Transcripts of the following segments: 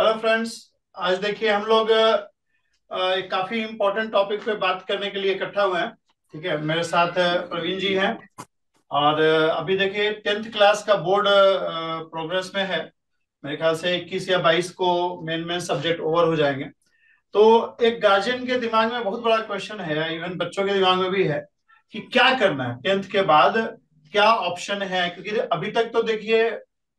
Hello friends. आज देखिए हम लोग एक काफी इम्पोर्टेंट टॉपिक पे बात करने के लिए इकट्ठा हुए हैं। ठीक है, मेरे साथ प्रवीण जी हैं। और अभी देखिए 10th क्लास का बोर्ड प्रोग्रेस में है। मेरे ख्याल से 21 या 22 को मेन मेन सब्जेक्ट ओवर हो जाएंगे। तो एक गार्जियन के दिमाग में बहुत बड़ा क्वेश्चन है, इवन बच्चों के दिमाग में भी है कि क्या करना है 10th के बाद, क्या ऑप्शन है। क्योंकि अभी तक तो देखिए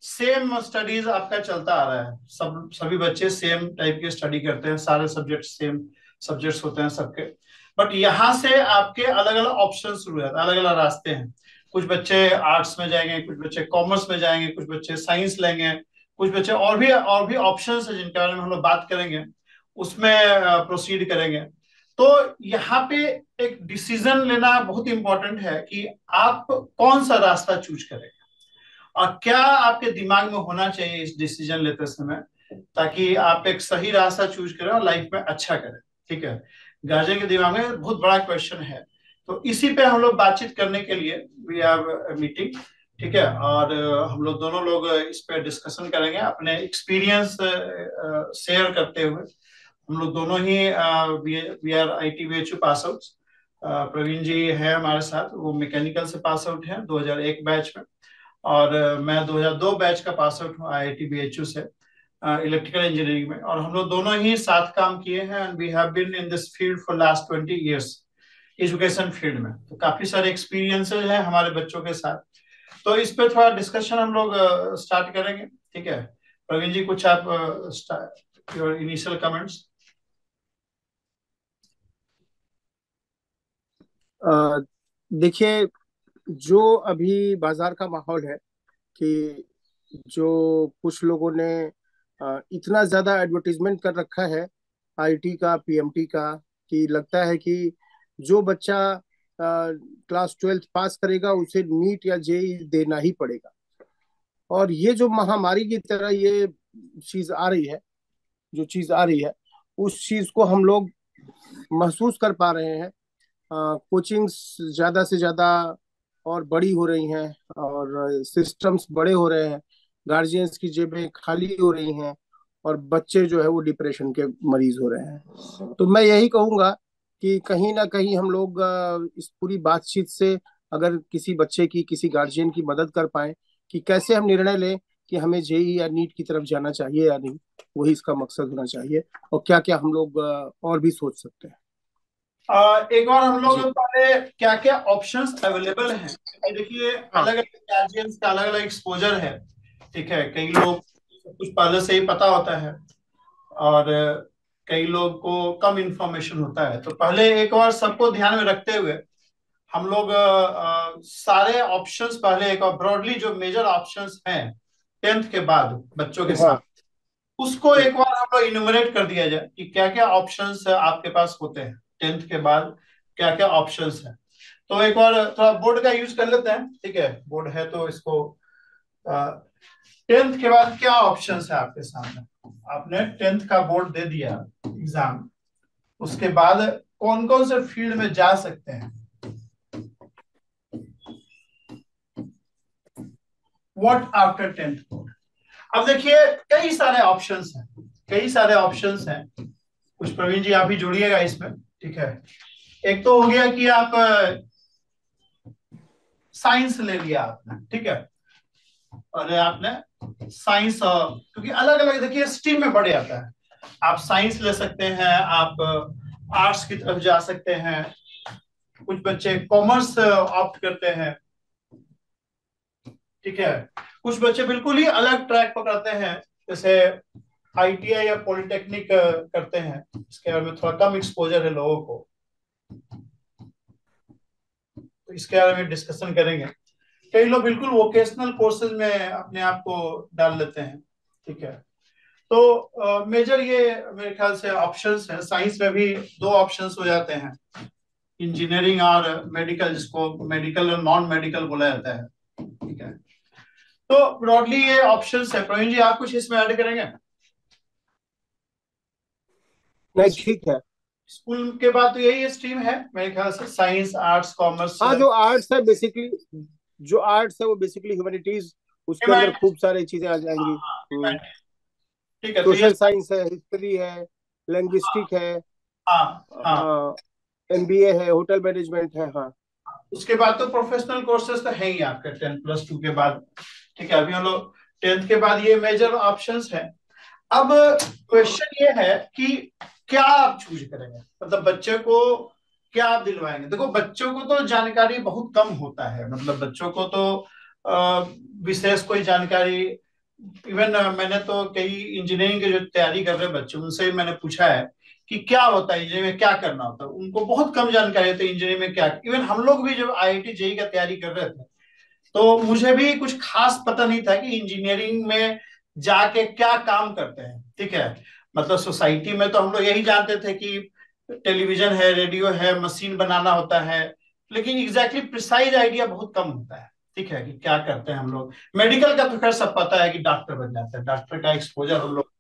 सेम स्टडीज आपका चलता आ रहा है, सभी बच्चे सेम टाइप की स्टडी करते हैं, सारे सब्जेक्ट सेम सब्जेक्ट्स होते हैं सबके। बट यहाँ से आपके अलग अलग ऑप्शन शुरू होते हैं, अलग अलग रास्ते हैं। कुछ बच्चे आर्ट्स में जाएंगे, कुछ बच्चे कॉमर्स में जाएंगे, कुछ बच्चे साइंस लेंगे, कुछ बच्चे और भी ऑप्शंस है जिनके बारे में हम लोग बात करेंगे, उसमें प्रोसीड करेंगे। तो यहाँ पे एक डिसीजन लेना बहुत इंपॉर्टेंट है कि आप कौन सा रास्ता चूज करें और क्या आपके दिमाग में होना चाहिए इस डिसीजन लेते समय, ताकि आप एक सही रास्ता चूज करें और लाइफ में अच्छा करें। ठीक है, गार्जियन के दिमाग में बहुत बड़ा क्वेश्चन है। तो इसी पे हम लोग बातचीत करने के लिए वी हैव मीटिंग। ठीक है, और हम लोग दोनों लोग इस पे डिस्कशन करेंगे अपने एक्सपीरियंस शेयर करते हुए। हम लोग दोनों ही we are ITBHU pass out. Praveen ji है हमारे साथ, वो मैकेनिकल से पास आउट है 2001 बैच में। और मैं 2002 बैच का पास आउट हूँ IIT BHU से, इलेक्ट्रिकल इंजीनियरिंग में। और हम लोग दोनों ही साथ काम किए हैं and we have been in this field for last 20 years, education field में। तो काफी सारे एक्सपीरियंसेस हैं हमारे बच्चों के साथ। तो इस पे थोड़ा डिस्कशन हम लोग स्टार्ट करेंगे। ठीक है, प्रवीण जी कुछ आप योर इनिशियल कमेंट्स। अ, देखिए, जो अभी बाजार का माहौल है कि जो कुछ लोगों ने इतना ज्यादा एडवर्टीजमेंट कर रखा है आईटी का, पीएमटी का, कि लगता है कि जो बच्चा क्लास 12th पास करेगा उसे नीट या जेई देना ही पड़ेगा। और ये जो महामारी की तरह ये चीज आ रही है, जो चीज आ रही है उस चीज को हम लोग महसूस कर पा रहे हैं। कोचिंग्स ज्यादा से ज्यादा और बड़ी हो रही हैं, और सिस्टम्स बड़े हो रहे हैं, गार्जियंस की जेबें खाली हो रही हैं, और बच्चे जो है वो डिप्रेशन के मरीज हो रहे हैं। तो मैं यही कहूंगा कि कहीं ना कहीं हम लोग इस पूरी बातचीत से अगर किसी बच्चे की, किसी गार्जियन की मदद कर पाए कि कैसे हम निर्णय लें कि हमें जेई या नीट की तरफ जाना चाहिए या नहीं, वही इसका मकसद होना चाहिए। और क्या क्या हम लोग और भी सोच सकते हैं। एक बार हम लोग जी। पहले क्या क्या ऑप्शंस अवेलेबल हैं, क्योंकि देखिए हाँ। अलग अलग गार्जियंस का अलग अलग एक्सपोजर है। ठीक है, कई लोग कुछ पहले से ही पता होता है और कई लोग को कम इंफॉर्मेशन होता है। तो पहले एक बार सबको ध्यान में रखते हुए हम लोग सारे ऑप्शंस पहले एक बार ब्रॉडली जो मेजर ऑप्शंस हैं 10th के बाद बच्चों के हाँ। साथ, उसको एक बार हम लोग इन्यूमरेट कर दिया जाए कि क्या क्या ऑप्शंस आपके पास होते हैं 10th के बाद, क्या क्या ऑप्शंस हैं। तो एक बार थोड़ा बोर्ड का यूज कर लेते हैं। ठीक है, बोर्ड है तो इसको 10th के बाद क्या ऑप्शंस है आपके सामने। आपने 10th का बोर्ड दे दिया एग्जाम, उसके बाद कौन कौन से फील्ड में जा सकते हैं। What after 10th board. अब देखिए कई सारे ऑप्शंस हैं, कई सारे ऑप्शंस हैं। कुछ प्रवीण जी आप भी जुड़िएगा इसमें। ठीक है, एक तो हो गया कि आप साइंस ले लिया आपने। ठीक है, और आपने साइंस, क्योंकि अलग अलग देखिए स्ट्रीम में बढ़ जाता है। आप साइंस ले सकते हैं, आप आर्ट्स की तरफ जा सकते हैं, कुछ बच्चे कॉमर्स ऑप्ट करते हैं। ठीक है, कुछ बच्चे बिल्कुल ही अलग ट्रैक पकड़ते हैं, जैसे ITI या पॉलिटेक्निक करते हैं। इसके बारे में थोड़ा कम एक्सपोजर है लोगों को, तो इसके बारे में डिस्कशन करेंगे। कई लोग बिल्कुल वोकेशनल कोर्सेज में अपने आप को डाल लेते हैं। ठीक है, तो मेजर ये मेरे ख्याल से ऑप्शंस हैं। साइंस में भी दो ऑप्शंस हो जाते हैं, इंजीनियरिंग और मेडिकल, जिसको मेडिकल और नॉन मेडिकल बोला जाता है। ठीक है, तो ब्रॉडली ये ऑप्शंस है। प्रवीण जी आप कुछ इसमें ऐड करेंगे। नहीं, ठीक है। स्कूल के बाद तो यही स्ट्रीम है मेरे ख्याल से, साइंस आर्ट्स कॉमर्स। हाँ, जो आर्ट्स है बेसिकली, जो आर्ट्स है वो बेसिकली ह्यूमैनिटीज, उसके अंदर खूब सारी चीजें आ जाएंगी। हम्म। ठीक है, तो ये सोशल साइंस है, हिस्ट्री है, लिंग्विस्टिक है, हाँ हाँ। एमबीए है, होटल मैनेजमेंट है। हाँ। उसके बाद तो प्रोफेशनल कोर्सेज तो है ही आपके 10+2 के बाद। ठीक है, अभी हम लोग 10th के बाद ये मेजर ऑप्शंस है। अब क्वेश्चन ये है कि क्या आप चूज करेंगे, मतलब बच्चे को क्या आप दिलवाएंगे। देखो बच्चों को तो जानकारी बहुत कम होता है, मतलब बच्चों को तो विशेष कोई जानकारी, इवन मैंने तो कई इंजीनियरिंग की जो तैयारी कर रहे बच्चे उनसे भी मैंने पूछा है कि क्या होता है इंजीनियरिंग में, क्या करना होता है, उनको बहुत कम जानकारी होती है इंजीनियरिंग में क्या। इवन हम लोग भी जब आईआईटी जेई का तैयारी कर रहे थे तो मुझे भी कुछ खास पता नहीं था कि इंजीनियरिंग में जाके क्या काम करते हैं। ठीक है, मतलब सोसाइटी में तो हम लोग यही जानते थे कि टेलीविजन है, रेडियो है, मशीन बनाना होता है, लेकिन एग्जैक्टली प्रिसाइज आइडिया बहुत कम होता है। ठीक है, कि क्या करते हैं हम लोग। मेडिकल का तो खैर सब पता है कि डॉक्टर बन जाते हैं, डॉक्टर का एक्सपोजर हम लोग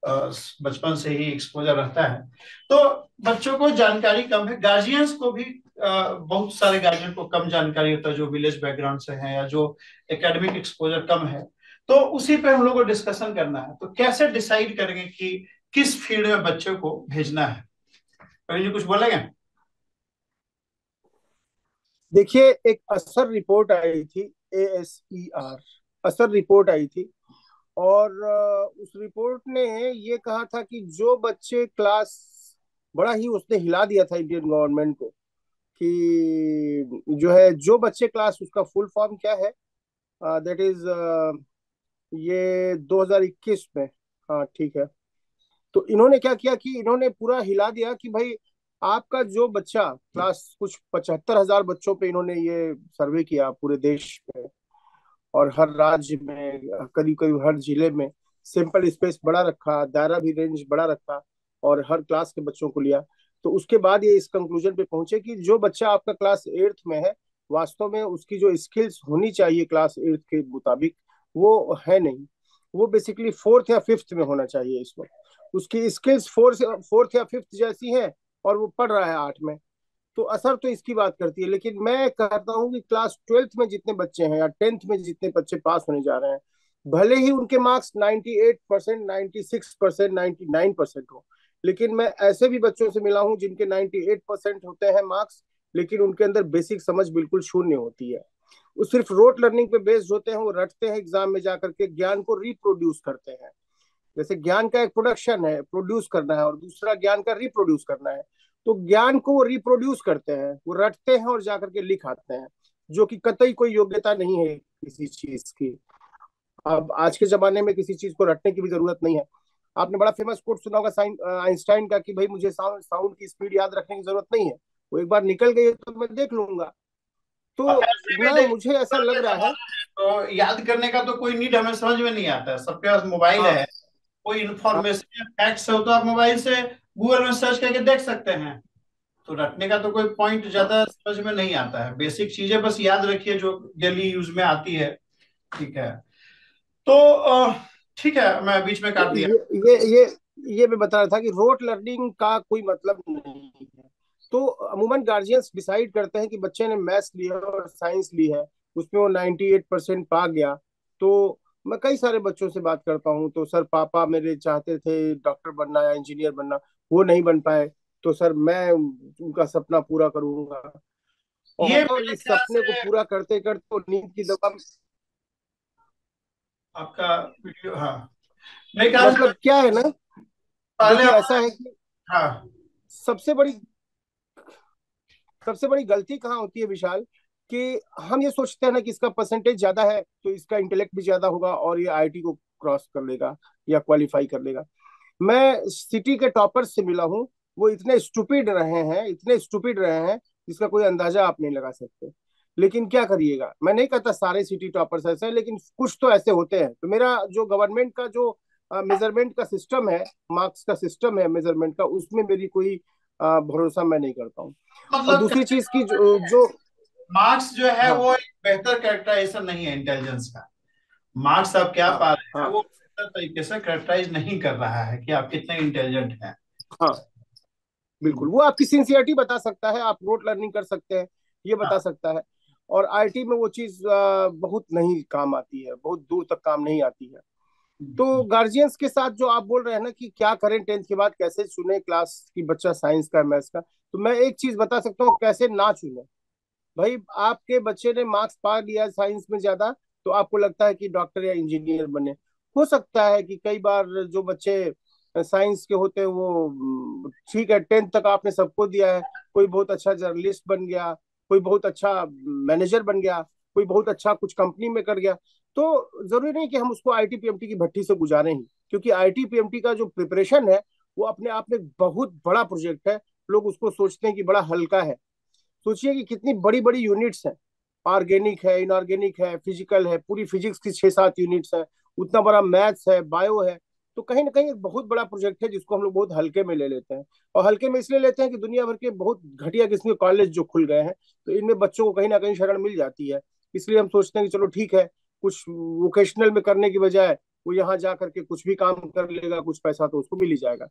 अ, बचपन से ही एक्सपोजर रहता है। तो बच्चों को जानकारी कम है, गार्जियंस को भी बहुत सारे गार्जियन को कम जानकारी होता है जो विलेज बैकग्राउंड से हैं या जो एकेडमिक एक्सपोजर कम है। तो उसी पे हम लोग को डिस्कशन करना है, तो कैसे डिसाइड करेंगे कि किस फील्ड में बच्चों को भेजना है। प्रवीण जी कुछ बोलेंगे। देखिए, एक असर रिपोर्ट आई थी, ASER असर रिपोर्ट आई थी। और उस रिपोर्ट ने ये कहा था कि जो बच्चे क्लास, बड़ा ही उसने हिला दिया था इंडियन गवर्नमेंट को, कि जो है जो बच्चे क्लास, उसका फुल फॉर्म क्या है, दैट इज, ये 2021 में। हाँ ठीक है। तो इन्होंने क्या किया कि इन्होंने पूरा हिला दिया कि भाई, आपका जो बच्चा क्लास, कुछ 75,000 बच्चों पे इन्होंने ये सर्वे किया पूरे देश में, और हर राज्य में, करीब करीब हर जिले में सैंपल स्पेस बड़ा रखा, दायरा भी रेंज बड़ा रखा, और हर क्लास के बच्चों को लिया। तो उसके बाद ये इस कंक्लूजन पे पहुंचे कि जो बच्चा आपका क्लास 8th में है, वास्तव में उसकी जो स्किल्स होनी चाहिए क्लास 8th के मुताबिक, वो है नहीं। वो बेसिकली 4th या 5th में होना चाहिए इस वक्त। उसकी स्किल्स 4th या 5th जैसी है, और वो पढ़ रहा है 8 में। तो असर तो इसकी बात करती है। लेकिन मैं कहता हूँ कि क्लास 12th में जितने बच्चे हैं या 10th में जितने बच्चे पास होने जा रहे हैं, भले ही उनके मार्क्स 98%, 96%, 99% हो, लेकिन मैं ऐसे भी बच्चों से मिला हूँ जिनके 98% होते हैं मार्क्स, लेकिन उनके अंदर बेसिक समझ बिल्कुल शून्य होती है। वो सिर्फ रोट लर्निंग पे बेस्ड होते हैं, वो रटते हैं एग्जाम में जाकर के, ज्ञान को रिप्रोड्यूस करते हैं। जैसे ज्ञान का एक प्रोडक्शन है, प्रोड्यूस करना है, और दूसरा ज्ञान का रिप्रोड्यूस करना है। तो ज्ञान को वो रिप्रोड्यूस करते हैं, वो रटते हैं और जाकर के लिख आते हैं, जो कि कतई कोई योग्यता नहीं है किसी चीज की। अब आज के जमाने में किसी चीज को रटने की भी जरूरत नहीं है। आपने बड़ा फेमस कोट सुना होगा आइंस्टाइन का, कि भाई मुझे साउंड साउंड की स्पीड याद रखने की जरूरत नहीं है, वो एक बार निकल गई है तो मैं देख लूंगा। अब तो ऐसे भी ना, देखिए मुझे ऐसा गूगल लग का रहा है। जमाना है, तो याद करने का तो कोई नीड हमें समझ में नहीं आता है, सबके पास मोबाइल हाँ। है। कोई हाँ। इन्फॉर्मेशन या फैक्ट्स हो तो आप मोबाइल से गूगल में सर्च करके देख सकते हैं। तो रटने का तो कोई पॉइंट हाँ। ज्यादा समझ में नहीं आता है, बेसिक चीजें बस याद रखिए जो डेली यूज में आती है। ठीक है, तो ठीक है, मैं बीच में तो काट दिया। ये मैं बता रहा था कि रोट लर्निंग का कोई मतलब नहीं है। तो अमूमन गार्जियंस डिसाइड करते हैं कि बच्चे ने मैथ्स लिया और साइंस ली है, उसमें वो 98% पा गया। तो मैं कई सारे बच्चों से बात करता हूँ, तो सर पापा मेरे चाहते थे डॉक्टर बनना या इंजीनियर बनना, वो नहीं बन पाए, तो सर मैं उनका सपना पूरा करूंगा। ये और मेरे इस ख्याल सपने को से पूरा करते करते वो नींद की दवा। आपका वीडियो, हाँ, मेरे ख्याल से मतलब क्या है ना, पहले देखिए हम, ऐसा है कि हाँ सबसे बड़ी सबसे बड़ी गलती कहाँ होती है विशाल, कि हम ये सोचते हैं ना कि इसका परसेंटेज ज्यादा है तो इसका इंटेलेक्ट भी ज्यादा होगा और ये आईआईटी को क्रॉस कर लेगा या क्वालिफाई कर लेगा। मैं सिटी के टॉपर्स से मिला हूँ, वो इतने स्टूपिड रहे हैं, इतने स्टूपिड रहे हैं, जिसका कोई अंदाजा आप नहीं लगा सकते। लेकिन क्या करिएगा, मैं नहीं कहता सारे सिटी टॉपर्स ऐसे हैं, लेकिन कुछ तो ऐसे होते हैं। तो मेरा जो गवर्नमेंट का जो मेजरमेंट का सिस्टम है, मार्क्स का सिस्टम है मेजरमेंट का, उसमें मेरी कोई भरोसा मैं नहीं करता हूँ। और मतलब दूसरी चीज की जो मार्क्स जो है हाँ। वो एक बेहतर कैरेक्टराइजेशन नहीं है इंटेलिजेंस का। मार्क्स आप क्या हाँ। पा रहे हैं हाँ। वो बेहतर तरीके से कैरेक्टराइज नहीं कर रहा है कि आप कितने इंटेलिजेंट हैं। हाँ। बिल्कुल, वो आपकी सिंसियरिटी बता सकता है, आप रोट लर्निंग कर सकते हैं, ये बता हाँ, सकता है। और आईटी में वो चीज बहुत नहीं काम आती है, बहुत दूर तक काम नहीं आती है। तो गार्जियंस के साथ जो आप बोल रहे हैं ना कि क्या करें 10th के बाद, कैसे चुने क्लास की बच्चा साइंस का मैथ्स का, तो मैं एक चीज बता सकता हूँ कैसे ना चुने। भाई आपके बच्चे ने मार्क्स पा लिया साइंस में ज्यादा, तो आपको लगता है कि डॉक्टर या इंजीनियर बने। हो सकता है कि कई बार जो बच्चे साइंस के होते हैं वो ठीक है, 10th तक आपने सबको दिया है, कोई बहुत अच्छा जर्नलिस्ट बन गया, कोई बहुत अच्छा मैनेजर बन गया, कोई बहुत अच्छा कुछ कंपनी में कर गया, तो जरूरी नहीं कि हम उसको आईटी पीएमटी की भट्टी से गुजारें ही। क्योंकि आईटी पीएमटी का जो प्रिपरेशन है वो अपने आप में बहुत बड़ा प्रोजेक्ट है। लोग उसको सोचते हैं कि बड़ा हल्का है। सोचिए कि कितनी बड़ी बड़ी यूनिट्स हैं, ऑर्गेनिक है, इनऑर्गेनिक है, फिजिकल है, पूरी फिजिक्स की 6-7 यूनिट्स है, उतना बड़ा मैथ्स है, बायो है। तो कहीं ना कहीं एक बहुत बड़ा प्रोजेक्ट है जिसको हम लोग बहुत हल्के में ले लेते हैं। और हल्के में इसलिए लेते हैं कि दुनिया भर के बहुत घटिया किस्म के कॉलेज जो खुल गए हैं, तो इनमें बच्चों को कहीं ना कहीं शरण मिल जाती है। इसलिए हम सोचते हैं कि चलो ठीक है, कुछ वोकेशनल में करने की बजाय वो यहाँ जा करके कुछ भी काम कर लेगा, कुछ पैसा तो उसको मिल ही जाएगा।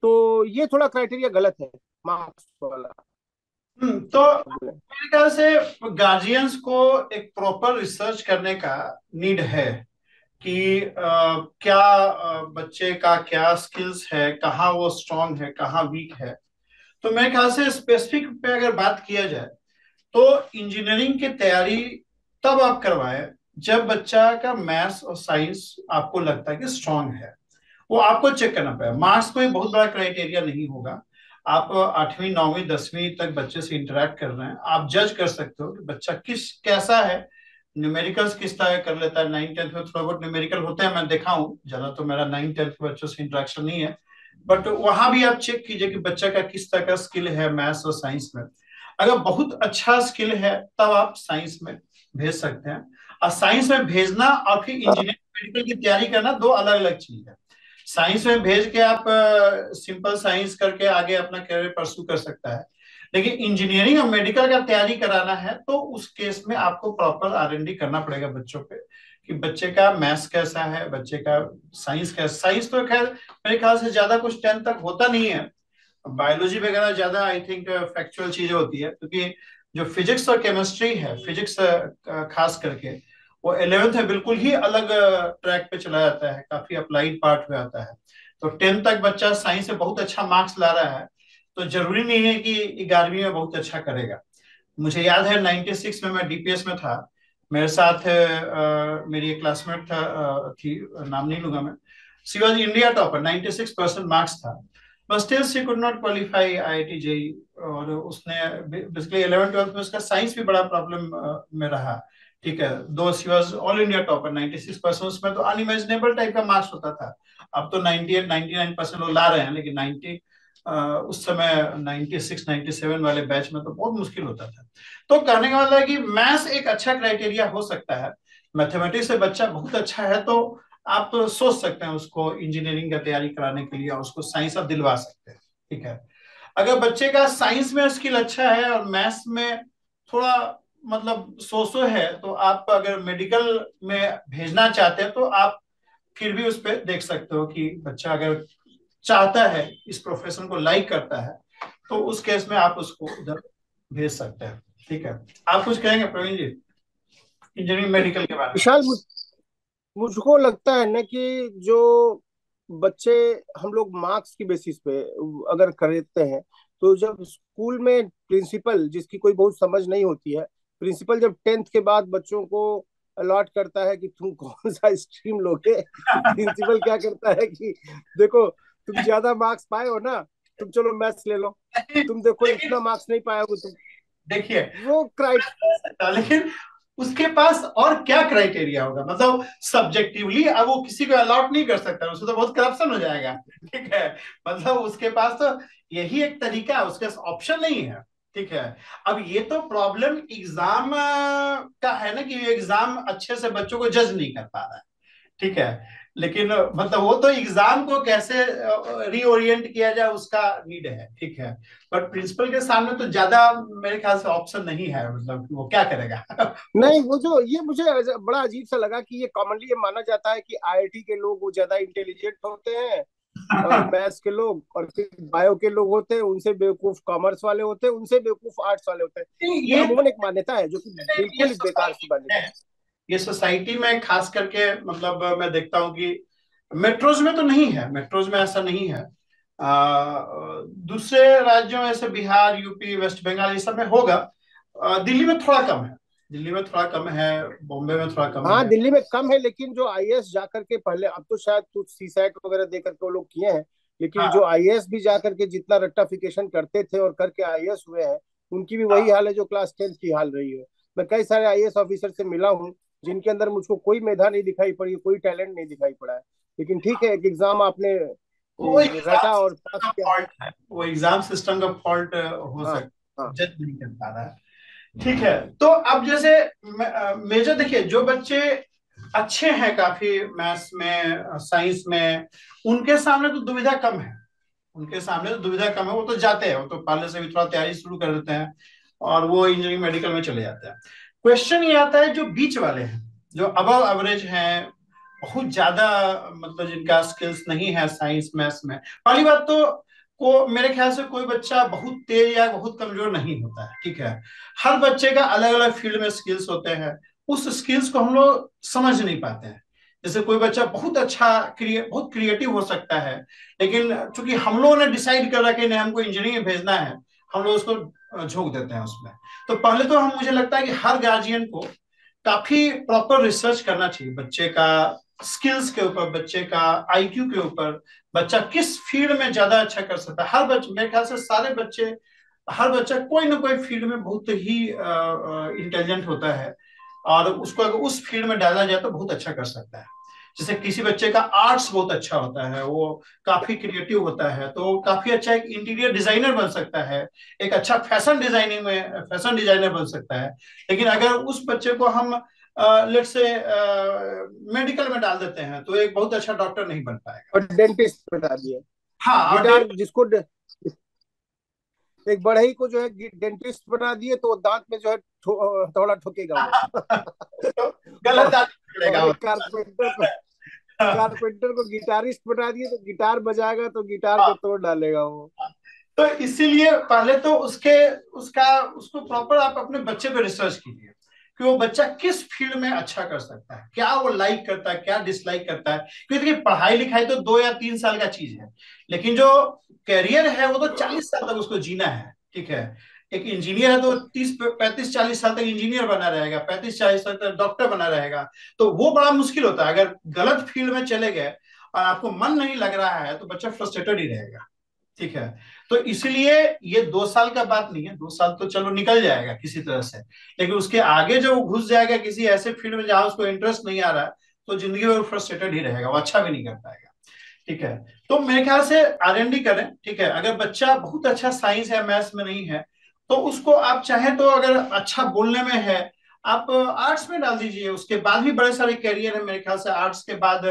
तो ये थोड़ा क्राइटेरिया गलत है, मार्क्स वाला। तो मेरे ख्याल से गार्जियंस को एक प्रॉपर रिसर्च करने का नीड है कि क्या बच्चे का क्या स्किल्स है, कहाँ वो स्ट्रांग है, कहाँ वीक है। तो मेरे ख्याल से स्पेसिफिक पे अगर बात किया जाए तो इंजीनियरिंग की तैयारी तब आप करवाएं जब बच्चा का मैथ्स और साइंस आपको लगता है कि स्ट्रांग है। वो आपको चेक करना पड़ेगा। मार्क्स कोई बहुत बड़ा क्राइटेरिया नहीं होगा। आप 8वीं 9वीं 10वीं तक बच्चे से इंटरेक्ट कर रहे हैं, आप जज कर सकते हो कि बच्चा किस कैसा है। न्यूमेरिकल्स किस तरह कर लेता है, 9th 10th में थोड़ा बहुत न्यूमेरिकल होते हैं, मैं देखा हूँ, ज्यादा तो मेरा 9th 10th के बच्चों से इंटरेक्शन नहीं है। बट वहां भी आप चेक कीजिए कि बच्चा का किस तरह का स्किल है मैथ्स और साइंस में। अगर बहुत अच्छा स्किल है तब आप साइंस में भेज सकते हैं। और साइंस में भेजना और फिर इंजीनियरिंग मेडिकल की तैयारी करना दो अलग अलग चीज है। साइंस में भेज के आप सिंपल साइंस करके आगे अपना करियर परस्यू कर सकता है। लेकिन इंजीनियरिंग और मेडिकल का तैयारी कराना है तो उस केस में आपको प्रॉपर R&D करना पड़ेगा बच्चों पे कि बच्चे का मैथ्स कैसा है, बच्चे का साइंस कैसा। साइंस तो खैर मेरे ख्याल से ज्यादा कुछ 10th तक होता नहीं है। बायोलॉजी वगैरह ज्यादा आई थिंक फैक्चुअल चीजें होती है, क्योंकि जो फिजिक्स और केमिस्ट्री है, फिजिक्स खास करके वो 11th है बिल्कुल ही अलग ट्रैक पे चला जाता है, काफी अप्लाइड पार्ट में आता है। तो 10th तक बच्चा साइंस में बहुत अच्छा मार्क्स ला रहा है तो जरूरी नहीं है कि 11वीं में बहुत अच्छा करेगा। मुझे याद है 96 में मैं डीपीएस में था। मेरे साथ मेरी एक क्लासमेट था, थी, नाम नहीं लूंगा मैं। She was India topper, 96% marks था, but still she could not qualify IIT JEE. और उसने बेसिकली 11th 12th में उसका साइंस भी बड़ा प्रॉब्लम में रहा। ठीक है, दो she was all India topper 96%, उसमें तो अनइमेजिनेबल टाइप का मार्क्स होता था। अब तो 98 99% लोग ला रहे हैं, लेकिन 90 उस समय 96 97 वाले बैच में तो बहुत मुश्किल होता था। तो कहने का मतलब है कि मैथ्स एक अच्छा क्राइटेरिया हो सकता है। मैथमेटिक्स से बच्चा बहुत अच्छा है तो आप तो सोच सकते हैं उसको इंजीनियरिंग का तैयारी कराने के लिए, और उसको साइंस आप दिलवा सकते हैं। ठीक है। अगर बच्चे का साइंस में स्किल अच्छा है और मैथ्स में थोड़ा मतलब सो सो है, तो आप अगर मेडिकल में भेजना चाहते हैं तो आप फिर भी उस पर देख सकते हो कि बच्चा अगर चाहता है, इस प्रोफेशन को लाइक करता है, तो उस केस में आप उसको उधर भेज सकते हैं। ठीक है। आप कुछ कहेंगे प्रवीण जी इंजीनियरिंग मेडिकल के बारे में? विशाल, मुझको लगता है ना कि जो बच्चे हम लोग मार्क्स की बेसिस पे अगर करते हैं, तो जब स्कूल में प्रिंसिपल, जिसकी कोई बहुत समझ नहीं होती है, प्रिंसिपल जब 10th के बाद बच्चों को अलॉट करता है कि तुम कौन सा स्ट्रीम लोगे, प्रिंसिपल क्या करता है कि देखो, तुम ज्यादा मार्क्स पाए हो ना, तुम चलो मैथ्स ले लो। तुम देखो लेकिन इतना मार्क्स नहीं पाया हो तुम, देखिए, वो क्राइट लेकिन उसके पास और क्या क्राइटेरिया होगा, मतलब सब्जेक्टिवली अब वो किसी को अलॉट नहीं कर सकता, उससे तो बहुत करप्शन हो जाएगा। ठीक है। मतलब उसके पास तो यही एक तरीका है, उसके पास ऑप्शन नहीं है। ठीक है। अब ये तो प्रॉब्लम एग्जाम का है ना कि एग्जाम अच्छे से बच्चों को जज नहीं कर पा रहा है। ठीक है। लेकिन मतलब वो तो एग्जाम को कैसे रीओरिएंट किया जाए उसका नीड है। ठीक है। बट प्रिंसिपल के सामने तो ज्यादा मेरे ख्याल से ऑप्शन नहीं है, मतलब वो क्या करेगा। वो नहीं। वो जो ये मुझे बड़ा अजीब सा लगा कि ये कॉमनली ये माना जाता है कि आईआईटी के लोग वो ज्यादा इंटेलिजेंट होते हैं, और मैथ्स के लोग और फिर बायो के लोग होते हैं उनसे बेवकूफ कॉमर्स वाले होते हैं, उनसे बेवकूफ आर्ट्स वाले होते हैं। ये ये अमूमन एक मान्यता है जो कि ये बिल्कुल ही बेकार सी सोसाइटी मान्यता है। है। ये सोसाइटी में खास करके मतलब मैं देखता हूँ कि मेट्रोज में तो नहीं है, मेट्रोज में ऐसा नहीं है। दूसरे राज्यों में जैसे बिहार, यूपी, वेस्ट बंगाल, ये सब में होगा। दिल्ली में थोड़ा कम है, दिल्ली में थोड़ा कम है, बॉम्बे में थोड़ा कम हाँ है। दिल्ली में कम है, लेकिन जो आईएएस जा करके पहले, अब तो शायद कुछ सीसैट वगैरह दे करके वो लोग किए हैं, लेकिन जो हाँ आईएएस भी जा करके जितना रट्टाफिकेशन करते थे और करके आईएएस हुए हैं, उनकी भी वही हाँ। हाल है जो क्लास 10th की हाल रही है। मैं कई सारे आईएएस ऑफिसर से मिला हूँ जिनके अंदर मुझको कोई मेधा नहीं दिखाई पड़ी, कोई टैलेंट नहीं दिखाई पड़ा है, लेकिन ठीक है, एक एग्जाम आपने वो एग्जाम रटा और सिस्टम पास का किया। फॉल्ट है, वो एग्जाम सिस्टम का फॉल्ट हो हाँ सकता, हाँ जज नहीं कर पा रहा है। ठीक है, तो अब जैसे मेजर देखिए, जो बच्चे अच्छे हैं काफी मैथ्स में, साइंस में, उनके सामने तो दुविधा कम है, उनके सामने तो दुविधा कम है, वो तो जाते हैं, वो तो पहले से भी थोड़ा तैयारी शुरू कर देते हैं और वो इंजीनियरिंग मेडिकल में चले जाते हैं। क्वेश्चन ये आता है जो बीच वाले हैं, जो अबव एवरेज हैं, बहुत ज्यादा मतलब जिनका स्किल्स नहीं है साइंस मैथ्स में। पहली बात तो को मेरे ख्याल से कोई बच्चा बहुत तेज या बहुत कमजोर नहीं होता है, ठीक है। हर बच्चे का अलग अलग फील्ड में स्किल्स होते हैं, उस स्किल्स को हम लोग समझ नहीं पाते हैं। जैसे कोई बच्चा बहुत अच्छा बहुत क्रिएटिव हो सकता है, लेकिन चूंकि हम लोगों ने डिसाइड कर रखा है नहीं हमको इंजीनियरिंग में भेजना है, हम लोग उसको झोंक देते हैं उसमें। तो पहले तो हम मुझे लगता है कि हर गार्जियन को काफी प्रॉपर रिसर्च करना चाहिए बच्चे का स्किल्स के ऊपर, बच्चे का आईक्यू के ऊपर, बच्चा किस फील्ड में ज्यादा अच्छा कर सकता है। हर बच्चे, मेरे ख्याल से सारे बच्चे, हर बच्चा कोई ना कोई फील्ड में बहुत ही इंटेलिजेंट होता है, और उसको अगर उस फील्ड में डाला जाए तो बहुत अच्छा कर सकता है। जैसे किसी बच्चे का आर्ट्स बहुत अच्छा होता है, वो काफी क्रिएटिव होता है, तो काफी अच्छा एक इंटीरियर डिजाइनर बन सकता है, एक अच्छा फैशन डिजाइनिंग में फैशन डिजाइनर बन सकता है। लेकिन अगर उस बच्चे को हम लेट से मेडिकल में डाल देते हैं तो एक बहुत अच्छा डॉक्टर नहीं बन पाएगा। और डेंटिस्ट बता दिए। हाँ और गिटार जिसको एक बढ़ई को जो है डेंटिस्ट बना दिए, तो वो दांत में जो है हथौड़ा ठोकेगा वो। तो गलत आदमी पड़ेगा और वो। एक कारपेंटर को गिटारिस्ट बना दिए, तो गिटार बजाएगा तो गिटार को हाँ, तोड़ डालेगा वो। तो इसीलिए पहले तो उसको प्रॉपर आप अपने बच्चे पे रिसर्च कीजिए कि वो बच्चा किस फील्ड में अच्छा कर सकता है, क्या वो लाइक करता है, क्या डिसलाइक करता है। क्योंकि देखिए पढ़ाई लिखाई तो 2 या 3 साल का चीज है, लेकिन जो करियर है वो तो 40 साल तक उसको जीना है, ठीक है। एक इंजीनियर है तो 30 35 40 साल तक इंजीनियर बना रहेगा, 35 40 साल तक डॉक्टर बना रहेगा। तो वो बड़ा मुश्किल होता है, अगर गलत फील्ड में चले गए और आपको मन नहीं लग रहा है तो बच्चा फ्रस्ट्रेटेड ही रहेगा, ठीक है। तो इसलिए ये 2 साल का बात नहीं है, 2 साल तो चलो निकल जाएगा किसी तरह से, लेकिन उसके आगे जो वो घुस जाएगा किसी ऐसे फील्ड में जहां उसको इंटरेस्ट नहीं आ रहा है, तो जिंदगी में फ्रस्ट्रेटेड ही रहेगा, वो अच्छा भी नहीं कर पाएगा, ठीक है। तो मेरे ख्याल से आरएनडी करें, ठीक है। अगर बच्चा बहुत अच्छा साइंस या मैथ्स में नहीं है तो उसको आप चाहे तो, अगर अच्छा बोलने में है, आप आर्ट्स में डाल दीजिए। उसके बाद भी बड़े सारे कैरियर है मेरे ख्याल से, आर्ट्स के बाद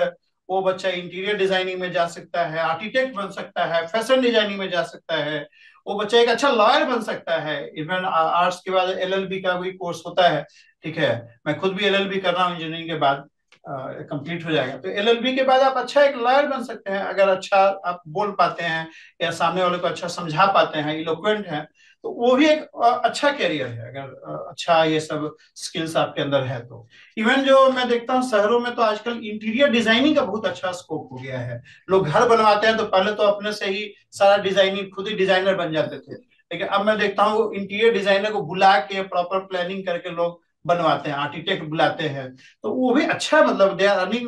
वो बच्चा इंटीरियर डिजाइनिंग में जा सकता है, आर्किटेक्ट बन सकता है, फैशन डिजाइनिंग में जा सकता है, वो बच्चा एक अच्छा लॉयर बन सकता है। इवन आर्ट्स के बाद एलएलबी का भी कोर्स होता है, ठीक है। मैं खुद भी एलएलबी कर रहा हूँ इंजीनियरिंग के बाद, कंप्लीट हो जाएगा। तो एलएलबी के बाद आप अच्छा एक लॉयर बन सकते हैं, अगर अच्छा आप बोल पाते हैं या सामने वाले को अच्छा समझा पाते हैं, इलोक्वेंट हैं, तो वो भी एक अच्छा कैरियर है, अगर अच्छा ये सब स्किल्स आपके अंदर है तो। इवन जो मैं देखता हूँ शहरों में तो आजकल इंटीरियर डिजाइनिंग का बहुत अच्छा स्कोप हो गया है। लोग घर बनवाते हैं तो पहले तो अपने से ही सारा डिजाइनिंग, खुद ही डिजाइनर बन जाते थे, लेकिन अब मैं देखता हूँ इंटीरियर डिजाइनर को बुला के प्रॉपर प्लानिंग करके लोग बनवाते हैं, आर्किटेक्ट बुलाते हैं। तो वो भी अच्छा, मतलब they are earning,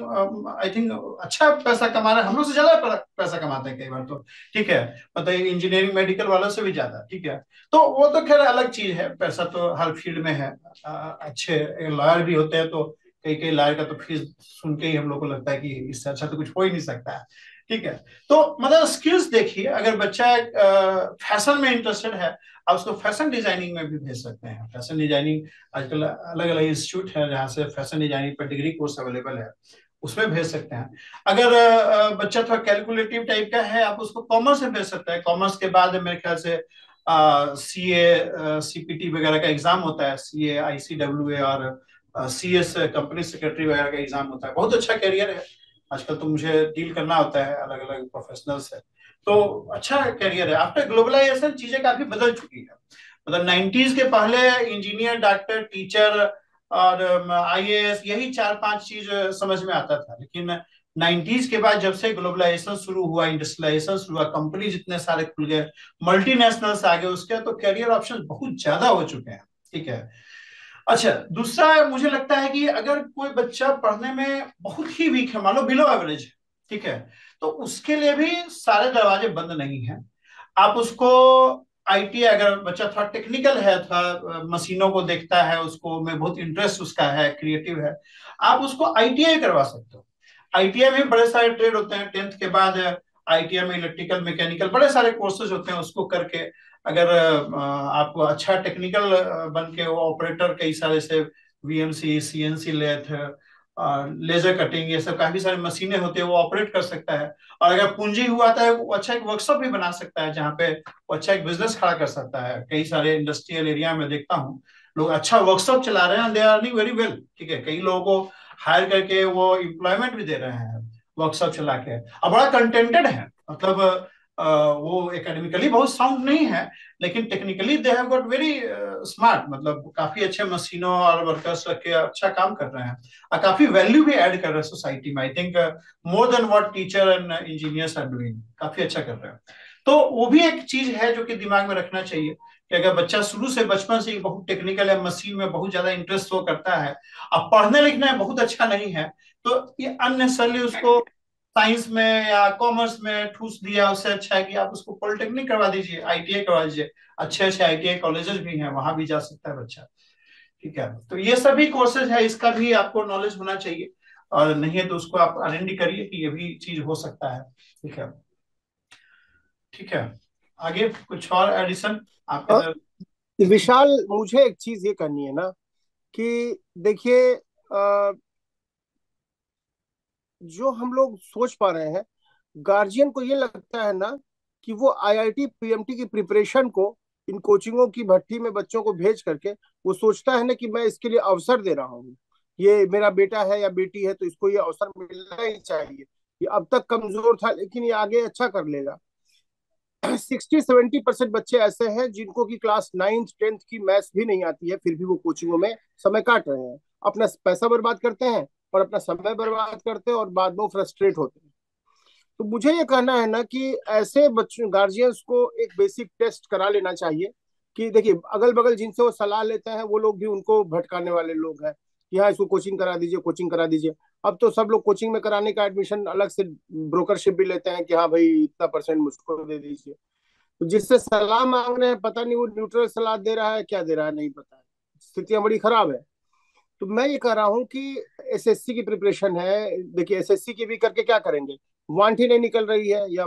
I think अच्छा पैसा कमा रहे हैं, हम लोग से ज्यादा पैसा कमाते हैं कई बार तो, ठीक है। मतलब इंजीनियरिंग मेडिकल वालों से भी ज्यादा, ठीक है। तो वो तो खैर अलग चीज है, पैसा तो हर फील्ड में है। अच्छे लॉयर भी होते हैं तो कई कई लॉयर का तो फीस सुन के ही हम लोग को लगता है कि इससे अच्छा तो कुछ हो ही नहीं सकता है, ठीक है। तो मतलब स्किल्स देखिए, अगर बच्चा फैशन में इंटरेस्टेड है, आप उसको फैशन डिजाइनिंग में भी भेज सकते हैं। फैशन डिजाइनिंग आजकल अलग अलग इंस्टीट्यूट है जहाँ से फैशन डिजाइनिंग पर डिग्री कोर्स अवेलेबल है, उसमें भेज सकते हैं। अगर बच्चा थोड़ा कैलकुलेटिव टाइप का है, आप उसको कॉमर्स में भेज सकते हैं। कॉमर्स के बाद मेरे ख्याल से सीए सीपीटी वगैरह का एग्जाम होता है, सीए आईसीडब्ल्यूए और सीएस कंपनी सेक्रेटरी वगैरह का एग्जाम होता है, बहुत अच्छा करियर है। आजकल तो मुझे डील करना होता है अलग अलग प्रोफेशनल से, तो अच्छा करियर है। आफ्टर ग्लोबलाइजेशन चीजें काफी बदल चुकी है। मतलब 90s के पहले इंजीनियर, डॉक्टर, टीचर और आईएएस, यही 4 5 चीज समझ में आता था, लेकिन 90s के बाद जब से ग्लोबलाइजेशन शुरू हुआ, इंडस्ट्रियलाइजेशन शुरू हुआ, कंपनी जितने सारे खुल गए, मल्टीनेशनल्स आ गए, उसके तो करियर ऑप्शन बहुत ज्यादा हो चुके हैं। ठीक है। अच्छा, दूसरा मुझे लगता है कि अगर कोई बच्चा पढ़ने में बहुत ही वीक है, मान लो बिलो एवरेज है, ठीक है, तो उसके लिए भी सारे दरवाजे बंद नहीं हैं। आप उसको आईटी, अगर बच्चा थोड़ा टेक्निकल है, थोड़ा मशीनों को देखता है, उसको में बहुत इंटरेस्ट उसका है, क्रिएटिव है, आप उसको आईटीआई करवा सकते हो। आईटीआई में बड़े सारे ट्रेड होते हैं, 10th के बाद आईटीआई में इलेक्ट्रिकल, मैकेनिकल, बड़े सारे कोर्सेज होते हैं। उसको करके अगर आप अच्छा टेक्निकल बन के, वो ऑपरेटर कई सारे से VMC, CNC lathe, laser cutting, ये सब काफी सारी मशीनें होती है, वो ऑपरेट कर सकता है। और अगर पूंजी हुआ था, वो अच्छा एक वर्कशॉप भी बना सकता है, जहाँ पे वो अच्छा एक बिजनेस खड़ा कर सकता है। कई सारे इंडस्ट्रियल एरिया में देखता हूँ लोग अच्छा वर्कशॉप चला रहे हैं, they are earning very well. ठीक है, कई लोगों को हायर करके वो एम्प्लॉयमेंट भी दे रहे हैं वर्कशॉप चला के, और बड़ा कंटेंटेड है। मतलब वो एकेडमिकली बहुत साउंड नहीं है, लेकिन technically they have got very smart, मतलब काफी अच्छे मशीनों और वर्कर्स रख के अच्छा काम कर रहे हैं, और काफी वैल्यू भी ऐड कर रहे हैं सोसाइटी में। I think more than what teacher and engineers are doing, काफी अच्छा कर रहे हैं। तो वो भी एक चीज है जो कि दिमाग में रखना चाहिए कि अगर बच्चा शुरू से, बचपन से ही बहुत टेक्निकल है, मशीन में बहुत ज्यादा इंटरेस्ट शो करता है, अब पढ़ने लिखने में बहुत अच्छा नहीं है, तो ये अननेसेसरली उसको साइंस में या कॉमर्स में ठूस दिया। उससे अच्छा है कि आप उसको पॉलिटेक्निक करवा दीजिए, आईटीआई करवा दीजिए। अच्छे अच्छे आईटीआई कॉलेजेस भी हैं, वहां भी जा सकता है बच्चा। ठीक है, तो ये सभी कोर्सेज है, इसका भी आपको नॉलेज होना चाहिए, और नहीं है तो उसको आप आरएनडी करिए कि ये भी चीज हो सकता है। ठीक है। ठीक है, आगे कुछ और एडिशन आपके अ, तरफ? विशाल, मुझे एक चीज ये करनी है ना कि देखिए, जो हम लोग सोच पा रहे हैं, गार्जियन को ये लगता है ना कि वो आईआईटी पीएमटी की प्रिपरेशन को इन कोचिंगों की भट्टी में बच्चों को भेज करके वो सोचता है ना कि मैं इसके लिए अवसर दे रहा हूँ, ये मेरा बेटा है या बेटी है तो इसको ये अवसर मिलना ही चाहिए, ये अब तक कमजोर था लेकिन ये आगे अच्छा कर लेगा। 60-70% बच्चे ऐसे हैं जिनको की क्लास 9th 10th की मैथ्स भी नहीं आती है, फिर भी वो कोचिंगों में समय काट रहे हैं, अपना पैसा बर्बाद करते हैं और अपना समय बर्बाद करते हैं और बाद में फ्रस्ट्रेट होते हैं। तो मुझे ये कहना है ना कि ऐसे बच्चों, गार्जियंस को एक बेसिक टेस्ट करा लेना चाहिए कि देखिए, अगल बगल जिनसे वो सलाह लेते हैं वो लोग भी उनको भटकाने वाले लोग हैं कि हाँ इसको कोचिंग करा दीजिए, कोचिंग करा दीजिए। अब तो सब लोग कोचिंग में कराने का एडमिशन अलग से ब्रोकरशिप भी लेते हैं कि हाँ भाई इतना परसेंट मुझको दे दीजिए। तो जिससे सलाह मांग रहे हैं, पता नहीं वो न्यूट्रल सलाह दे रहा है क्या दे रहा है नहीं पता है, स्थितियां बड़ी खराब है। तो मैं ये कह रहा हूँ कि एसएससी की प्रिपरेशन है, देखिए एसएससी की भी करके क्या करेंगे, वांट ही नहीं निकल रही है, या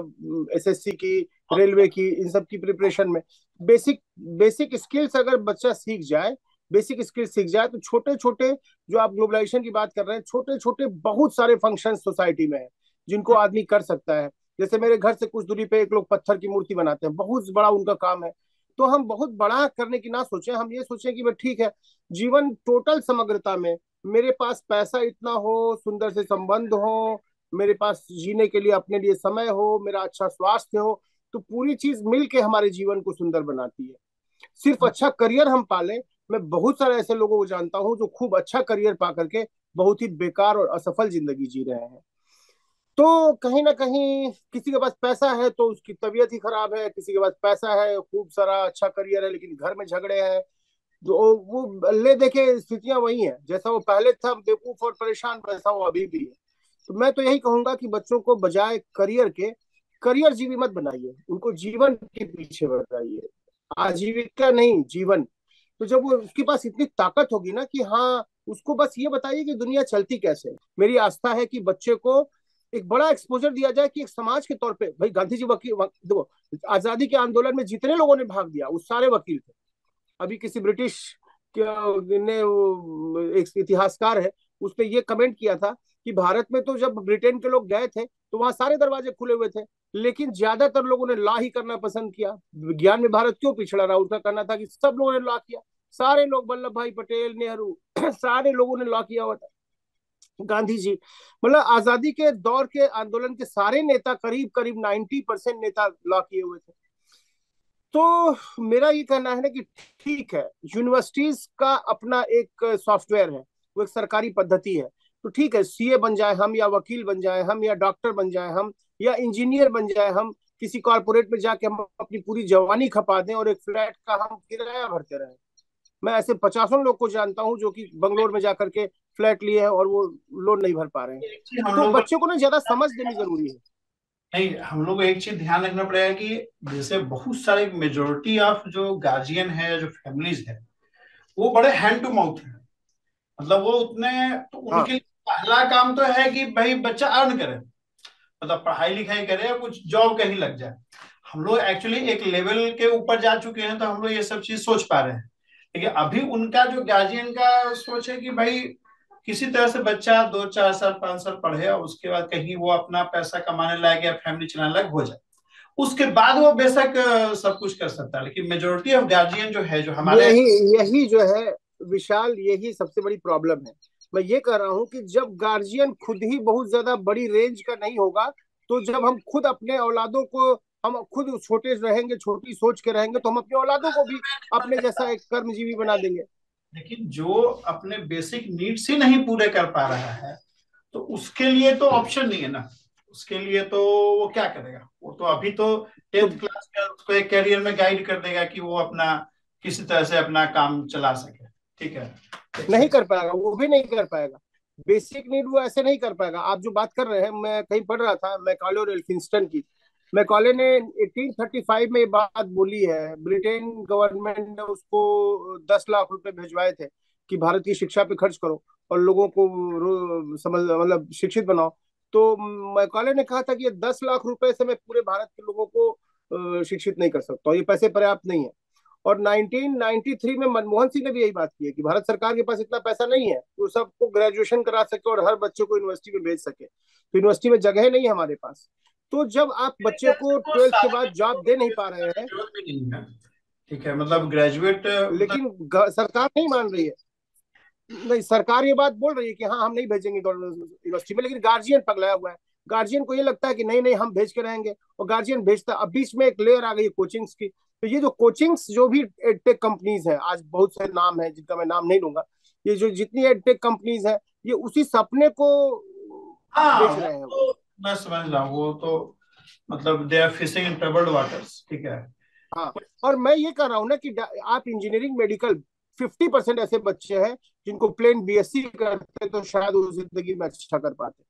एसएससी की, रेलवे की, इन सब की प्रिपरेशन में बेसिक बेसिक स्किल्स अगर बच्चा सीख जाए, बेसिक स्किल्स सीख जाए तो छोटे छोटे, जो आप ग्लोबलाइजेशन की बात कर रहे हैं, छोटे छोटे बहुत सारे फंक्शन सोसाइटी में है जिनको आदमी कर सकता है। जैसे मेरे घर से कुछ दूरी पे एक लोग पत्थर की मूर्ति बनाते हैं, बहुत बड़ा उनका काम है। तो हम बहुत बड़ा करने की ना सोचें, हम ये सोचें कि भाई ठीक है, जीवन टोटल समग्रता में मेरे पास पैसा इतना हो, सुंदर से संबंध हो, मेरे पास जीने के लिए अपने लिए समय हो, मेरा अच्छा स्वास्थ्य हो, तो पूरी चीज मिलके हमारे जीवन को सुंदर बनाती है। सिर्फ अच्छा करियर हम पालें, मैं बहुत सारे ऐसे लोगों को जानता हूं जो खूब अच्छा करियर पा करके बहुत ही बेकार और असफल जिंदगी जी रहे हैं। तो कहीं ना कहीं किसी के पास पैसा है तो उसकी तबीयत ही खराब है, किसी के पास पैसा है, खूब सारा अच्छा करियर है, लेकिन घर में झगड़े हैं। जो वो ले देखे स्थितियां वही हैं, जैसा वो पहले था बेवकूफ और परेशान, वैसा वो अभी भी है। तो मैं तो यही कहूंगा कि बच्चों को बजाय करियर के, करियर जीवी मत बनाइए, उनको जीवन के पीछे बढ़ाइए, आजीविका नहीं जीवन। तो जब वो उसके पास इतनी ताकत होगी ना कि हाँ, उसको बस ये बताइए कि दुनिया चलती कैसे है। मेरी आस्था है कि बच्चे को एक बड़ा एक्सपोजर दिया जाए कि एक समाज के तौर पे, भाई गांधी जी वकील, देखो आजादी के आंदोलन में जितने लोगों ने भाग दिया वो सारे वकील थे। अभी किसी ब्रिटिश ने, एक इतिहासकार है, उसने ये कमेंट किया था कि भारत में तो जब ब्रिटेन के लोग गए थे तो वहां सारे दरवाजे खुले हुए थे, लेकिन ज्यादातर लोगों ने लॉ ही करना पसंद किया। विज्ञान में भारत क्यों पिछड़ा रहा, उसका कहना था कि सब लोगों ने लॉ किया, सारे लोग, वल्लभ भाई पटेल, नेहरू सारे लोगों ने लॉ किया हुआ था। गांधी जी, मतलब आजादी के दौर के आंदोलन के सारे नेता, करीब करीब 90% नेता लॉ किए हुए थे। तो मेरा ये कहना है ना कि ठीक है, यूनिवर्सिटीज का अपना एक सॉफ्टवेयर है, वो एक सरकारी पद्धति है, तो ठीक है, सीए बन जाए हम, या वकील बन जाए हम, या डॉक्टर बन जाए हम, या इंजीनियर बन जाए हम, किसी कॉर्पोरेट में जाके हम अपनी पूरी जवानी खपा दें और एक फ्लैट का हम किराया भरते रहे। मैं ऐसे पचासों लोग को जानता हूँ जो कि बंगलोर में जाकर के फ्लैट लिए हैं और वो लोन नहीं भर पा रहे हैं। एक चीज हम तो लोग बच्चों को ना ज्यादा समझ देनी जरूरी है। नहीं, हम लोग को एक चीज ध्यान रखना पड़ेगा कि जैसे बहुत सारे मेजोरिटी ऑफ जो गार्जियन है, जो फैमिलीज है, वो बड़े हैंड टू माउथ है। मतलब वो उतने, तो हाँ उनके लिए पहला काम तो है कि भाई बच्चा अर्न करे, मतलब पढ़ाई लिखाई करे या कुछ जॉब कहीं लग जाए। हम लोग एक्चुअली एक लेवल के ऊपर जा चुके हैं, तो हम लोग ये सब चीज सोच पा रहे हैं। लेकिन अभी उनका जो गार्जियन का सोच है कि भाई किसी तरह से बच्चा 2 4 साल 5 साल पढ़े और उसके बाद कहीं वो अपना पैसा कमाने लायक या फैमिली चलाने लायक हो जाए, उसके बाद वो बेशक सब कुछ कर सकता है। लेकिन मेजोरिटी ऑफ गार्जियन जो है, जो हमारे। यही यही जो है विशाल, यही सबसे बड़ी प्रॉब्लम है। मैं ये कह रहा हूँ कि जब गार्जियन खुद ही बहुत ज्यादा बड़ी रेंज का नहीं होगा, तो जब हम खुद अपने औलादों को, हम खुद छोटे रहेंगे, छोटी सोच के रहेंगे, तो हम अपने औलादों को भी अपने जैसा एक कर्मजीवी बना देंगे। लेकिन जो अपने बेसिक नीड्स ही नहीं पूरे कर पा रहा है, तो उसके लिए तो ऑप्शन नहीं है ना। उसके लिए तो वो क्या करेगा? वो तो अभी तो तो 10th क्लास का उसको एक कैरियर में गाइड कर देगा कि वो अपना किसी तरह से अपना काम चला सके। ठीक है। नहीं कर पाएगा, वो भी नहीं कर पाएगा। बेसिक नीड वो ऐसे नहीं कर पाएगा। आप जो बात कर रहे हैं, मैं कहीं पढ़ रहा था, मैकाले और एल्फिंस्टन की। मैकाले ने 1835 में ये बात बोली है। ब्रिटेन गवर्नमेंट ने उसको 10 लाख रुपए भिजवाए थे कि भारत की शिक्षा पे खर्च करो और लोगों को समझ मतलब शिक्षित बनाओ। तो मैकाले ने कहा था कि ये 10 लाख रुपए से मैं पूरे भारत के लोगों को शिक्षित नहीं कर सकता, ये पैसे पर्याप्त नहीं है। और 1993 में मनमोहन सिंह ने भी यही बात की है कि भारत सरकार के पास इतना पैसा नहीं है वो सबको ग्रेजुएशन करा सके और हर बच्चे को यूनिवर्सिटी में भेज सके, तो यूनिवर्सिटी में जगह नहीं है हमारे पास। तो जब आप बच्चे को वो 12th के सारे बाद बच्चों जॉब को दे नहीं पा रहे ग्रेजुएशन हैं, की जरूरत भी नहीं है। ठीक है, मतलब ग्रेजुएट मतलब। लेकिन सरकार नहीं मान रही है। नहीं, सरकार ये बात बोल रही है कि हाँ हम नहीं भेजेंगे यूनिवर्सिटी में, लेकिन गार्जियन पगलाया हुआ है। गार्जियन को ये लगता है कि नहीं नहीं हम भेज के रहेंगे, और गार्जियन भेजता। अब बीच में एक लेयर आ गई कोचिंग्स की। तो ये जो कोचिंग्स, जो भी एडटेक कंपनीज हैं, आज बहुत से नाम है जिनका मैं नाम नहीं लूंगा, ये जो जितनी एडटेक कंपनीज हैं, ये उसी सपने को हाँ, बेच वो रहे हैं वो। तो मैं समझ रहा हूँ। वो तो मतलब they are fishing in troubled waters. ठीक है। हाँ, और मैं ये कह रहा हूँ ना कि आप इंजीनियरिंग, मेडिकल, 50% ऐसे बच्चे हैं जिनको प्लेन बीएससी करते तो शायद वो जिंदगी में अच्छा कर पाते।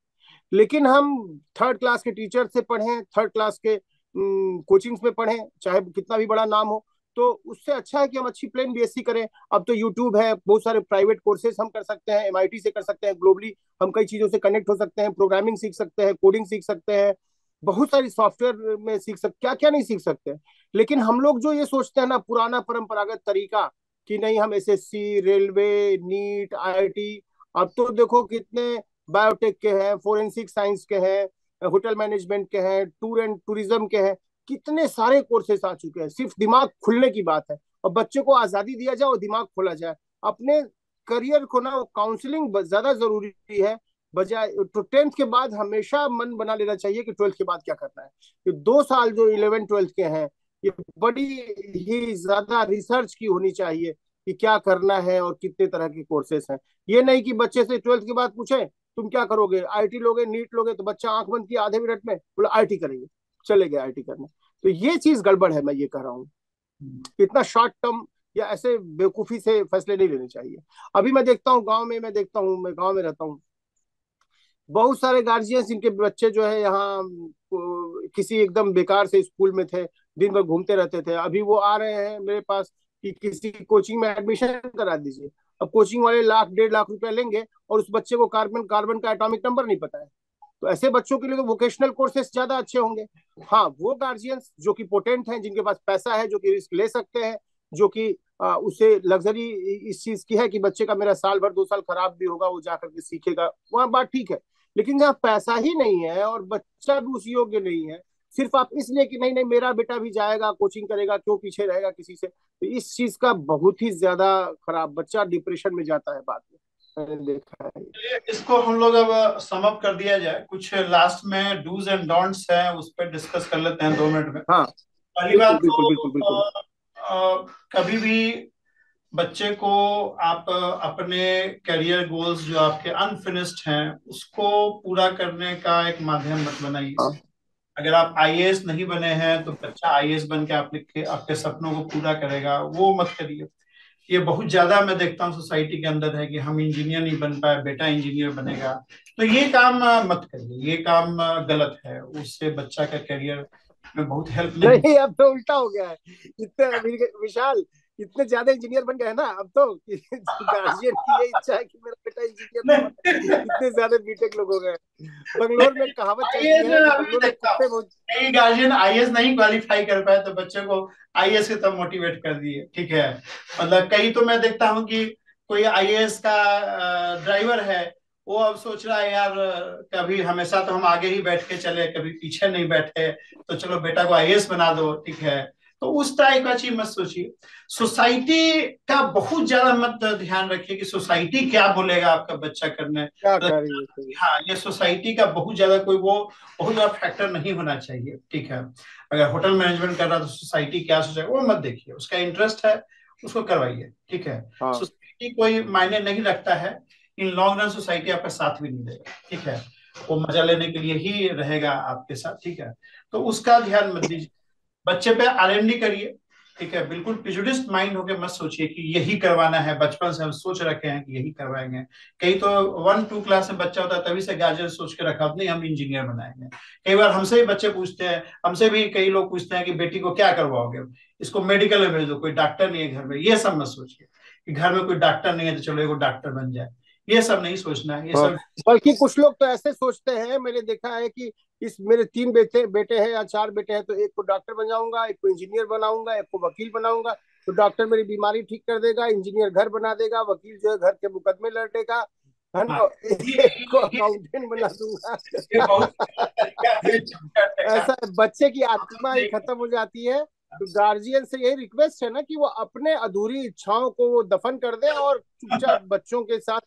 लेकिन हम थर्ड क्लास के टीचर से पढ़ें, थर्ड क्लास के कोचिंग्स में पढ़ें, चाहे कितना भी बड़ा नाम हो, तो उससे अच्छा है कि हम अच्छी प्लेन बीएससी करें। अब तो यूट्यूब है, बहुत सारे प्राइवेट कोर्सेज हम कर सकते हैं, एमआईटी से कर सकते हैं, ग्लोबली हम कई चीजों से कनेक्ट हो सकते हैं, प्रोग्रामिंग सीख सकते हैं, कोडिंग सीख सकते हैं, बहुत सारी सॉफ्टवेयर में सीख सकते, क्या क्या नहीं सीख सकते हैं। लेकिन हम लोग जो ये सोचते हैं ना, पुराना परंपरागत तरीका, कि नहीं हम एसएससी, रेलवे, नीट, आईआईटी, अब तो देखो कितने बायोटेक के हैं, फोरेंसिक साइंस के हैं, होटल मैनेजमेंट के हैं, टूर एंड टूरिज्म के हैं, कितने सारे कोर्सेस आ चुके हैं। सिर्फ दिमाग खुलने की बात है, और बच्चे को आजादी दिया जाए और दिमाग खोला जाए अपने करियर को ना। काउंसलिंग ज्यादा जरूरी है, बजाय तो 10th के बाद हमेशा मन बना लेना चाहिए कि 12th के बाद क्या करना है। ये 2 साल जो 11th 12th के हैं, ये बड़ी ही ज्यादा रिसर्च की होनी चाहिए कि क्या करना है और कितने तरह के कोर्सेस हैं। ये नहीं कि बच्चे से 12th के बाद पूछे तुम क्या करोगे, आईटी लोगे, नीट लोगे, तो बच्चा आंख बंद किया आधे मिनट में बोला आईटी करेंगे, चले गए आईटी करने। तो ये चीज गड़बड़ है, मैं ये कह रहा हूँ। इतना शॉर्ट टर्म या ऐसे बेवकूफी से फैसले नहीं लेने चाहिए। अभी मैं देखता हूँ गांव में, मैं देखता हूँ, मैं गांव में रहता हूँ, बहुत सारे गार्जियंस जिनके बच्चे जो है यहाँ किसी एकदम बेकार से स्कूल में थे, दिन भर घूमते रहते थे, अभी वो आ रहे हैं मेरे पास कि किसी कोचिंग में एडमिशन करा दीजिए। अब कोचिंग वाले लाख 1.5 लाख रुपया लेंगे, और उस बच्चे को कार्बन कार्बन का एटॉमिक नंबर नहीं पता है। तो ऐसे बच्चों के लिए तो वोकेशनल कोर्सेज ज्यादा अच्छे होंगे। हाँ, वो गार्जियंस जो कि पोटेंट हैं, जिनके पास पैसा है, जो कि रिस्क ले सकते हैं, जो कि उसे लग्जरी इस चीज की है कि बच्चे का मेरा साल भर 2 साल खराब भी होगा, वो जाकर के सीखेगा, वहाँ बात ठीक है। लेकिन जहाँ पैसा ही नहीं है और बच्चा भी उस योग्य नहीं है, सिर्फ आप इसलिए कि नहीं नहीं मेरा बेटा भी जाएगा कोचिंग करेगा, क्यों पीछे रहेगा किसी से, तो इस चीज का बहुत ही ज्यादा खराब, बच्चा डिप्रेशन में जाता है बाद में, मैंने देखा है। चलिए, इसको हम लोग अब सम अप कर दिया जाए। कुछ लास्ट में डूज एंड डोंट्स हैं, उस पर डिस्कस कर लेते हैं 2 मिनट में। हाँ, पहली बिल्कुल बात बिल्कुल तो बिल्कुल बिल्कुल। कभी भी बच्चे को आप अपने करियर गोल्स जो आपके अनफिनिश्ड हैं उसको पूरा करने का एक माध्यम मत बनाइए। हाँ। अगर आप आईएएस नहीं बने हैं तो बच्चा आईएएस बन के आपके आपके सपनों को पूरा करेगा, वो मत करिए। ये बहुत ज्यादा मैं देखता हूँ सोसाइटी के अंदर है कि हम इंजीनियर नहीं बन पाए, बेटा इंजीनियर बनेगा। तो ये काम मत करिए, ये काम गलत है, उससे बच्चा का करियर में बहुत हेल्प नहीं। नहीं, अब तो उल्टा हो गया है। इतने विशाल, इतने ज्यादा इंजीनियर बन गए हैं ना अब तो कि गार्जियन की ये इच्छा है कि मेरा बेटा इंजीनियर ना बने। इतने ज्यादा बीटेक लोग हो गए। बंगलोर में कहावत चलती आईएएस है कि अभी बंगलोर में देखता हूँ कुत्ते बहुत। कई गार्जियन आईएएस नहीं क्वालिफाई कर पाए तो बच्चे को आईएएस की तरफ मोटिवेट कर दिए, ठीक है। मतलब कई तो मैं देखता हूँ कि कोई आईएएस का ड्राइवर है, वो अब सोच रहा है यार कभी हमेशा तो हम आगे ही बैठ के चले, कभी पीछे नहीं बैठे, तो चलो बेटा को आईएएस बना दो, ठीक है। तो उस टाइप का चीज मत सोचिए। सोसाइटी का बहुत ज्यादा मत ध्यान रखिए कि सोसाइटी क्या बोलेगा आपका बच्चा करने। क्या कर रही है। हाँ, ये सोसाइटी का बहुत ज्यादा कोई वो बहुत बड़ा फैक्टर नहीं होना चाहिए, ठीक है। अगर होटल मैनेजमेंट कर रहा है तो सोसाइटी क्या सोचेगा वो मत देखिए, उसका इंटरेस्ट है उसको करवाइए, ठीक है। हाँ। सोसाइटी कोई मायने नहीं रखता है, इन लॉन्ग रन सोसाइटी आपका साथ भी नहीं देगा, ठीक है। वो मजा लेने के लिए ही रहेगा आपके साथ, ठीक है। तो उसका ध्यान मत दीजिए। बच्चे पे आरएमडी करिए, ठीक है। बिल्कुल प्रिजुडिस्ड माइंड होके मत सोचिए कि यही करवाना है, बचपन से हम सोच रखे हैं कि यही करवाएंगे। कई तो 1-2 क्लास में बच्चा होता है तभी से गार्जियन सोच के रखा नहीं हम इंजीनियर बनाएंगे। कई बार हमसे भी बच्चे पूछते हैं, हमसे भी कई लोग पूछते हैं कि बेटी को क्या करवाओगे, इसको मेडिकल में भेज दो, कोई डॉक्टर नहीं है घर में। ये सब मत सोचिए कि घर में कोई डॉक्टर नहीं है तो चलो एगो डॉक्टर बन जाए। ये सब नहीं सोचना है, ये हाँ, सब। बल्कि कुछ लोग तो ऐसे सोचते हैं, मैंने देखा है कि इस मेरे 3 बेटे बेटे हैं या 4 बेटे हैं, तो एक को डॉक्टर बन जाऊंगा, एक को इंजीनियर बनाऊंगा, एक को वकील बनाऊंगा। तो डॉक्टर मेरी बीमारी ठीक कर देगा, इंजीनियर घर बना देगा, वकील जो है घर के मुकदमे लड़ेगा, है हाँ, ना। ये एक को ये अकाउंटेंट बना दूंगा। ये बहुत गलत तरीका है चमचा का। ऐसा बच्चे की आत्मा ही नहीं खत्म हो जाती है। तो गार्जियन से यही रिक्वेस्ट है ना कि वो अपने अधूरी इच्छाओं को वो दफन कर दे और चुपचाप बच्चों के साथ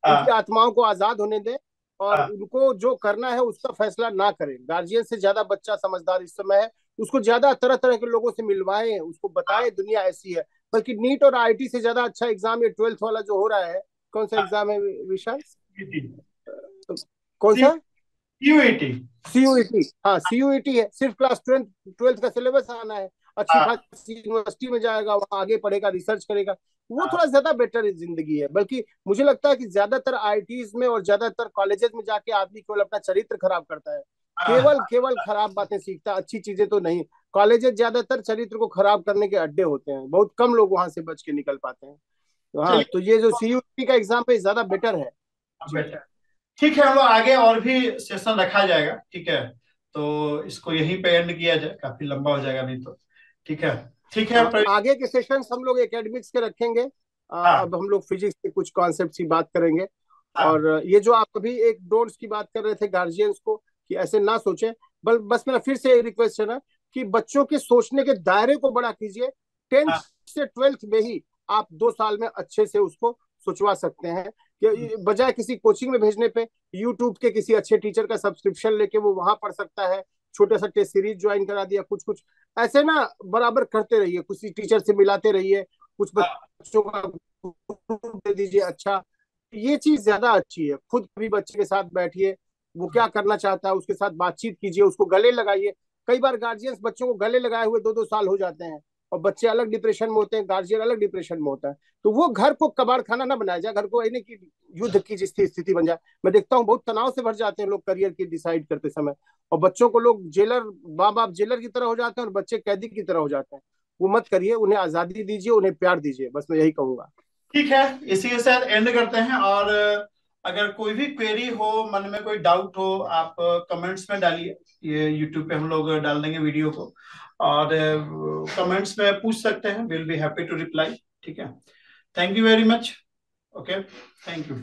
उनकी हाँ, आत्माओं को आजाद होने दे, और हाँ, उनको जो करना है उसका फैसला ना करें। गार्जियन से ज्यादा बच्चा समझदार इस समय है। उसको ज्यादा तरह तरह के लोगों से मिलवाएं, उसको बताएं दुनिया ऐसी है। बल्कि नीट और आईटी से ज्यादा अच्छा एग्जाम ये 12th वाला जो हो रहा है। कौन सा हाँ, एग्जाम है विशाल? सीयूईटी। कौन सा? सीयूईटी। सीयूईटी। हाँ, सीयूईटी है। सिर्फ क्लास 12th का सिलेबस आना है। अच्छी हाँ, खासी यूनिवर्सिटी में जाएगा, वहां आगे पढ़ेगा, रिसर्च करेगा। वो हाँ, थोड़ा ज्यादा बेटर जिंदगी है। बल्कि मुझे लगता है कि ज्यादातर आईटीज में और ज्यादातर कॉलेजेस में जाके आदमी केवल अपना चरित्र खराब करता है। हाँ, केवल केवल खराब बातें सीखता है, अच्छी चीजें तो नहीं। कॉलेजेस ज्यादातर चरित्र को खराब करने के अड्डे होते हैं, बहुत कम लोग वहां से बच के निकल पाते हैं। तो हाँ, चलिए। तो ये जो सीयूईटी का एग्जाम है ज्यादा बेटर है। जी। बेटा, ठीक है, हम लोग आगे और भी सेशन रखा जाएगा, ठीक है। तो इसको यहीं पे एंड किया जाए, काफी लंबा हो जाएगा नहीं तो। ठीक है, ठीक है प्रवीण। आगे के सेशंस हम लोग एकेडमिक्स के रखेंगे। हाँ, अब हम लोग फिजिक्स के कुछ कॉन्सेप्ट की बात करेंगे। हाँ, और ये जो आप अभी एक डोंट्स की बात कर रहे थे गार्जियंस को कि ऐसे ना सोचे, बस मेरा फिर से रिक्वेस्ट है ना कि बच्चों के सोचने के दायरे को बड़ा कीजिए। 10th हाँ, से 12th में ही आप 2 साल में अच्छे से उसको सोचवा सकते हैं, कि बजाय किसी कोचिंग में भेजने पे यूट्यूब के किसी अच्छे टीचर का सब्सक्रिप्शन लेके वो वहां पढ़ सकता है। छोटा सा टेस्ट सीरीज ज्वाइन करा दिया, कुछ कुछ ऐसे ना बराबर करते रहिए, किसी टीचर से मिलाते रहिए, कुछ हाँ, बच्चों का ग्रुप दे दीजिए। अच्छा, ये चीज ज्यादा अच्छी है। खुद भी बच्चे के साथ बैठिए, वो क्या करना चाहता है उसके साथ बातचीत कीजिए, उसको गले लगाइए। कई बार गार्जियंस बच्चों को गले लगाए हुए 2-2 साल हो जाते हैं, और बच्चे अलग डिप्रेशन में होते हैं, गार्जियन अलग डिप्रेशन में होता है। तो वो घर को कबाड़ खाना ना बनाया जाए, घर को नहीं कि युद्ध की जिस स्थिति बन जाए। मैं देखता हूँ बहुत तनाव से भर जाते हैं लोग करियर की डिसाइड करते समय, और बच्चों को लोग जेलर, माँ बाप जेलर की तरह हो जाते हैं और बच्चे कैदी की तरह हो जाते हैं। वो मत करिए, उन्हें आजादी दीजिए, उन्हें प्यार दीजिए, बस मैं यही कहूंगा। ठीक है। इसी के साथ एंड करते हैं। और अगर कोई भी क्वेरी हो, मन में कोई डाउट हो, आप कमेंट्स में डालिए। ये यूट्यूब पे हम लोग डाल देंगे वीडियो को, और कमेंट्स में पूछ सकते हैं, will be happy to reply, ठीक है। Thank you very much. Okay, thank you.